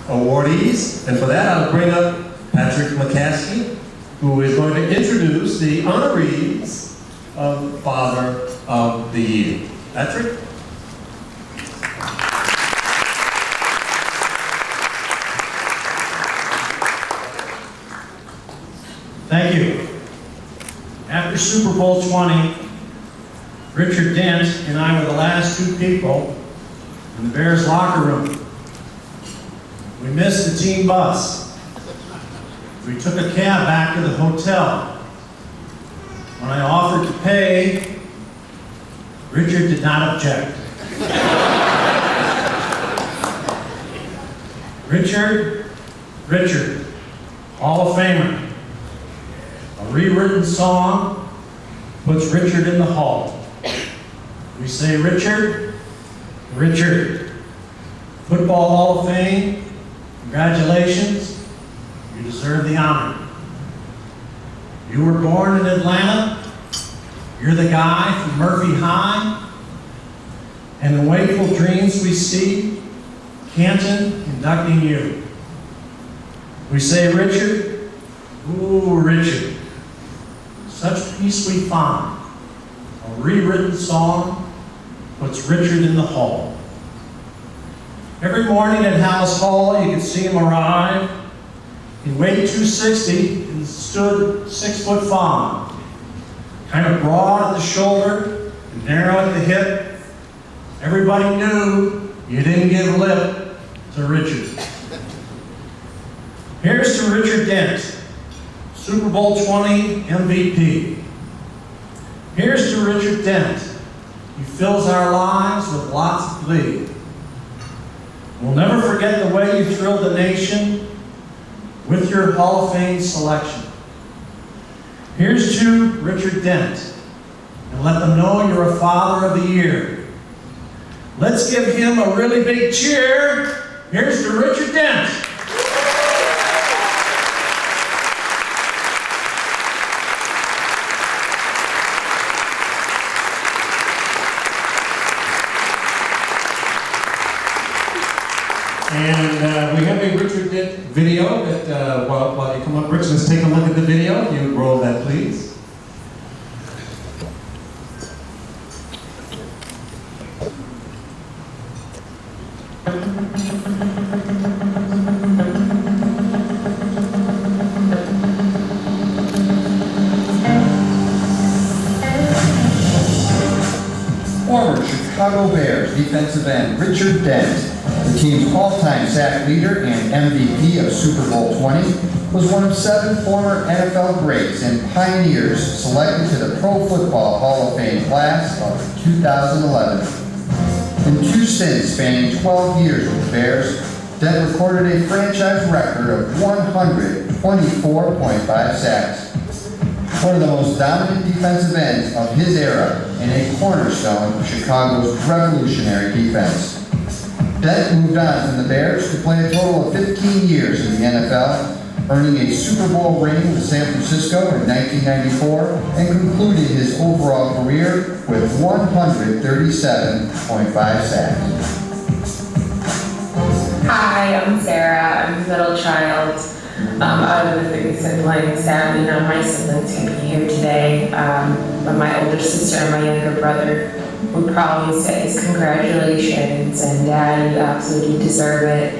awardees. And for that, I'll bring up Patrick McCaskey, who is going to introduce the honorees of Father of the Year. Patrick? Thank you. After Super Bowl 20, Richard Dent and I were the last two people in the Bears locker room. We missed the team bus. We took a cab back to the hotel. When I offered to pay, Richard did not object. Richard, Hall of Famer. A rewritten song puts Richard in the hall. We say, Richard, Football Hall of Fame, congratulations, you deserve the honor. You were born in Atlanta, you're the guy from Murphy High, and in wakeful dreams we see Canton inducting you. We say, Richard, ooh, Richard, such peace we find. A rewritten song puts Richard in the hall. Every morning at Hallis Hall, you could see him arrive. He weighed 260 and stood 6'5". Kind of broad at the shoulder and narrow at the hip. Everybody knew you didn't give lip to Richard. Here's to Richard Dent, Super Bowl 20 MVP. Here's to Richard Dent. He fills our lives with lots of glee. We'll never forget the way you thrilled the nation with your Hall of Fame selection. Here's to Richard Dent, and let them know you're a Father of the Year. Let's give him a really big cheer. Here's to Richard Dent. And we have a Richard Dent video that, while you come up, Rich, let's take a look at the video. You roll that, please. Former Chicago Bears defensive end Richard Dent, the team's all-time sack leader and MVP of Super Bowl 20, was one of 7 former NFL greats and pioneers selected to the Pro Football Hall of Fame class of 2011. In 2 stints spanning 12 years with the Bears, Dent recorded a franchise record of 124.5 sacks. One of the most dominant defensive ends of his era and a cornerstone of Chicago's revolutionary defense. Dent moved on from the Bears to play a total of 15 years in the NFL, earning a Super Bowl ring with San Francisco in 1994 and concluded his overall career with 137.5 sacks. Hi, I'm Sarah. I'm the middle child out of the 3 siblings. Sadly, none of my siblings can be here today, but my older sister and my younger brother would probably say is congratulations, and Dad, you absolutely deserve it.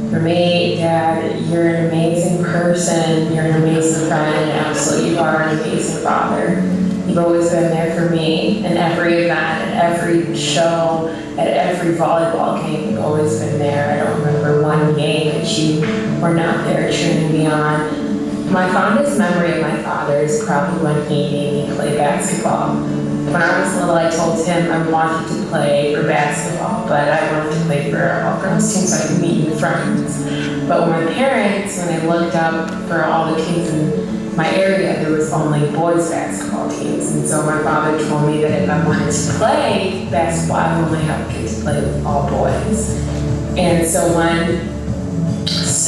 For me, Dad, you're an amazing person, you're an amazing friend, and absolutely you are an amazing father. You've always been there for me in every event, at every show, at every volleyball game. You've always been there. I don't remember one game that you were not there cheering me on. My fondest memory of my father is probably when he made me play basketball. When I was little, I told him I wanted to play for basketball, but I wanted to play for all girls teams so I could meet new friends. But when my parents, when they looked up for all the kids in my area, there was only boys basketball teams. And so my father told me that if I wanted to play basketball, I would only have to play with all boys. And so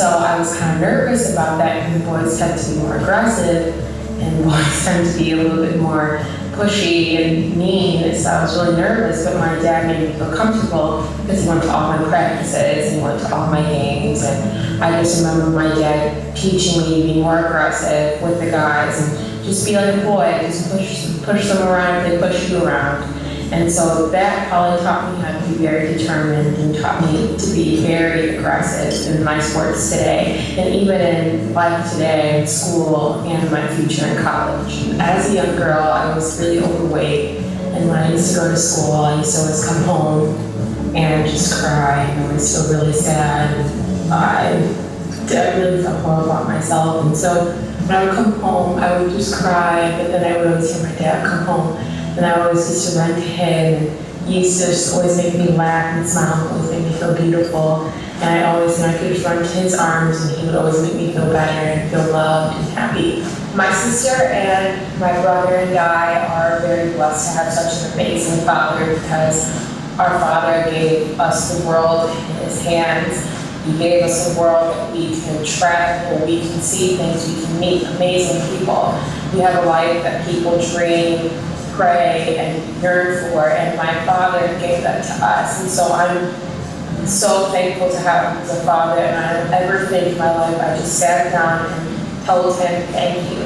I was kind of nervous about that because the boys tend to be more aggressive and boys tend to be a little bit more pushy and mean, so I was really nervous, but my dad made me feel comfortable because he went to all my practices, he went to all my games, and I just remember my dad teaching me to be more aggressive with the guys and just be like a boy, just push them around if they push you around. And so that probably taught me how to be very determined and taught me to be very aggressive in my sports today, and even in life today, in school, and my future in college. As a young girl, I was really overweight, and when I used to go to school, I used to always come home and just cry, and always feel really sad. I really felt horrible about myself, and so when I would come home, I would just cry, but then I would always hear my dad come home. And I always used to run to him, and he used to just always make me laugh and smile, always make me feel beautiful. And I always knew I could just run to his arms, and he would always make me feel better and feel loved and happy. My sister and my brother and I are very blessed to have such an amazing father, because our father gave us the world in his hands. He gave us a world that we can travel, we can see things, we can meet amazing people. We have a life that people dream, pray, and yearn for, and my father gave that to us. And so I'm so thankful to have him as a father, and I don't ever think in my life I just sat down and told him thank you.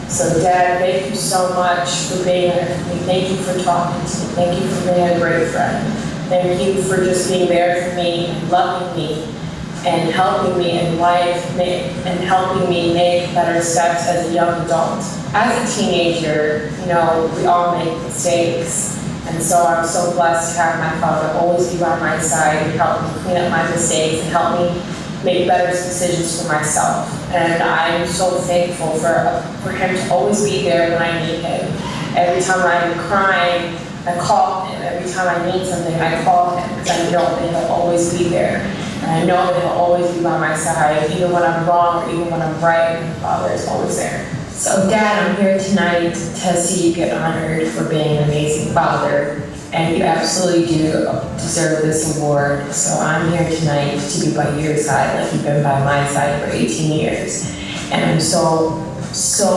So Dad, thank you so much for being there for me. Thank you for talking to me. Thank you for being a great friend. Thank you for just being there for me and loving me and helping me in life and helping me make better steps as a young adult. As a teenager, you know, we all make mistakes. And so I'm so blessed to have my father always be by my side and help me clean up my mistakes and help me make better decisions for myself. And I'm so thankful for him to always be there when I need him. Every time I'm crying, I call him. Every time I need something, I call him, because I know that he'll always be there. And I know that he'll always be by my side, even when I'm wrong or even when I'm right, my father is always there. So Dad, I'm here tonight to see you get honored for being an amazing father, and you absolutely do deserve this award. So I'm here tonight to be by your side like you've been by my side for 18 years. And I'm so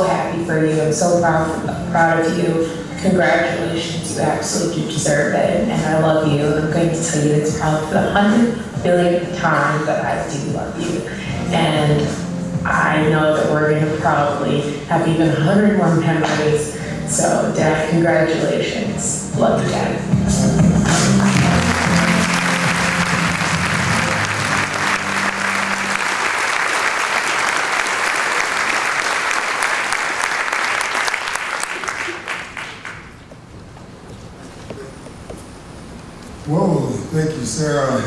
happy for you. I'm so proud of you. Congratulations, you absolutely deserve it, and I love you. And I'm going to tell you this probably for the 100 billionth time that I do love you. And I know that we're going to probably have even 100 more memories. So, Dad, congratulations. Love you, Dad. Whoa, thank you, Sarah.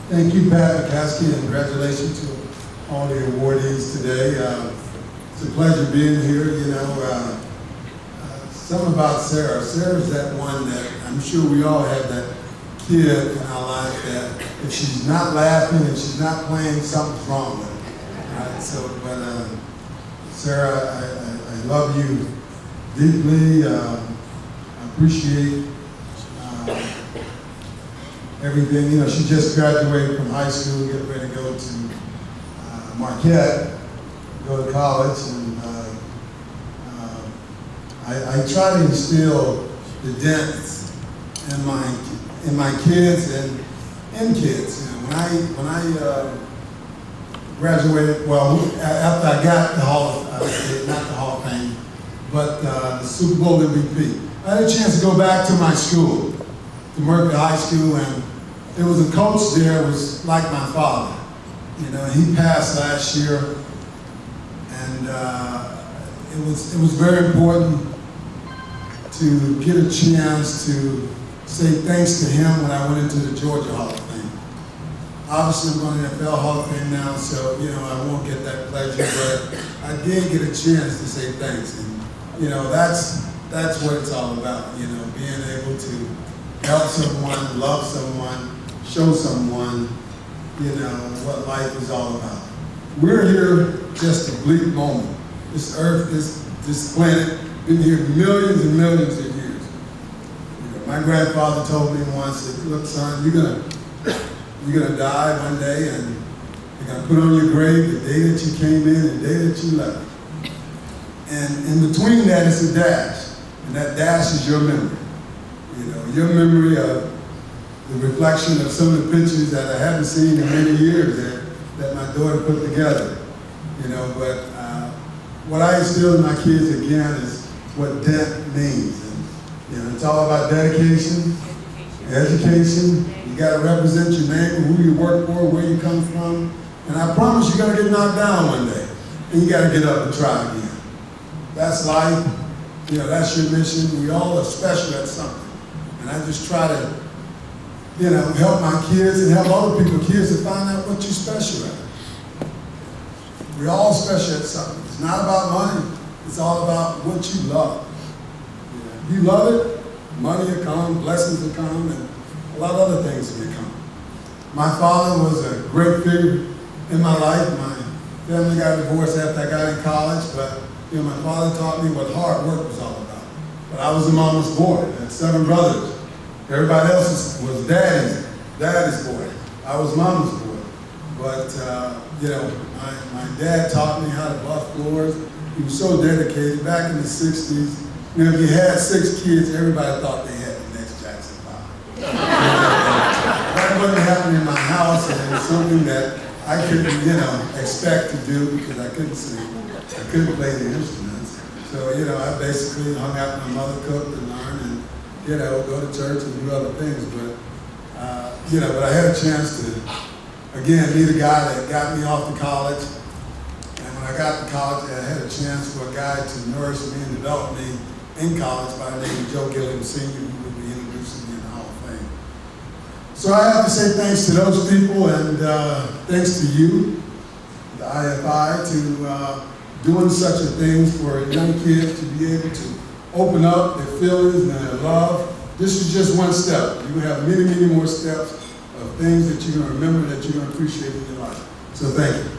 Thank you, Pat McCaskey, and congratulations to all the awardees today. It's a pleasure being here. You know, something about Sarah. Sarah's that one that I'm sure we all have that kid in our life that if she's not laughing and she's not playing, something's wrong with her. Right? So, but Sarah, I love you deeply. I appreciate everything. You know, she just graduated from high school, getting ready to go to Marquette, go to college, and I try to instill the Dent in my kids and in kids. You know, when I graduated, well, after I got the not the Hall of Fame, but the Super Bowl MVP, I had a chance to go back to my school, to Murphy High School, and there was a coach there who was like my father. You know, he passed last year, and it was very important to get a chance to say thanks to him when I went into the Georgia Hall of Fame. Obviously, I'm going to the NFL Hall of Fame now, so you know I won't get that pleasure, but I did get a chance to say thanks, and you know that's what it's all about. You know, being able to help someone, love someone, show someone, you know, what life is all about. We're here just a bleak moment. This earth, this planet, been here millions and millions of years. You know, my grandfather told me once that, look, son, you're gonna die one day, and you're gonna put on your grave the day that you came in and the day that you left. And in between that is a dash. And that dash is your memory. You know, your memory of the reflection of some of the pictures that I haven't seen in many years that my daughter put together. You know, but what I instill in my kids again is what Dent means. And, you know, it's all about dedication, education. You got to represent your neighbor, who you work for, where you come from. And I promise you're going to get knocked down one day. And you got to get up and try again. That's life. You know, that's your mission. We all are special at something. And I just try to, you know, help my kids and help other people's kids to find out what you're special at. We're all special at something. It's not about money. It's all about what you love. You know, if you love it, money will come, blessings will come, and a lot of other things will come. My father was a great figure in my life. My family got divorced after I got in college, but you know, my father taught me what hard work was all about. But I was a mama's boy. I had 7 brothers. Everybody else was daddy's boy. I was mama's boy. But you know, my dad taught me how to buff floors. He was so dedicated. Back in the 60s, you know, if you had 6 kids, everybody thought they had the next Jackson 5. That wasn't happening in my house, and it was something that I couldn't, you know, expect to do because I couldn't sing. I couldn't play the instruments. So, you know, I basically hung out with my mother, cooked and learned, and, you know, go to church and do other things. But, you know, but I had a chance to, again, meet a guy that got me off to college. And when I got to college, I had a chance for a guy to nourish me and develop me in college by the name of Joe Gilliam Sr., who would be introducing me in the Hall of Fame. So I have to say thanks to those people, and thanks to you, the IFI, to doing such a thing for young kids to be able to open up their feelings and their love. This is just one step. You have many, many more steps of things that you're going to remember, that you're going to appreciate in your life. So thank you.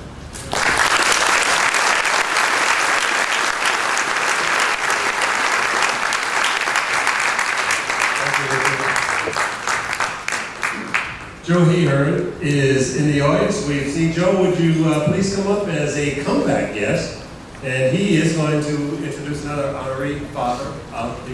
Joe Heard is in the audience. We've seen Joe. Would you please come up as a comeback guest? And he is going to introduce another honorary father of the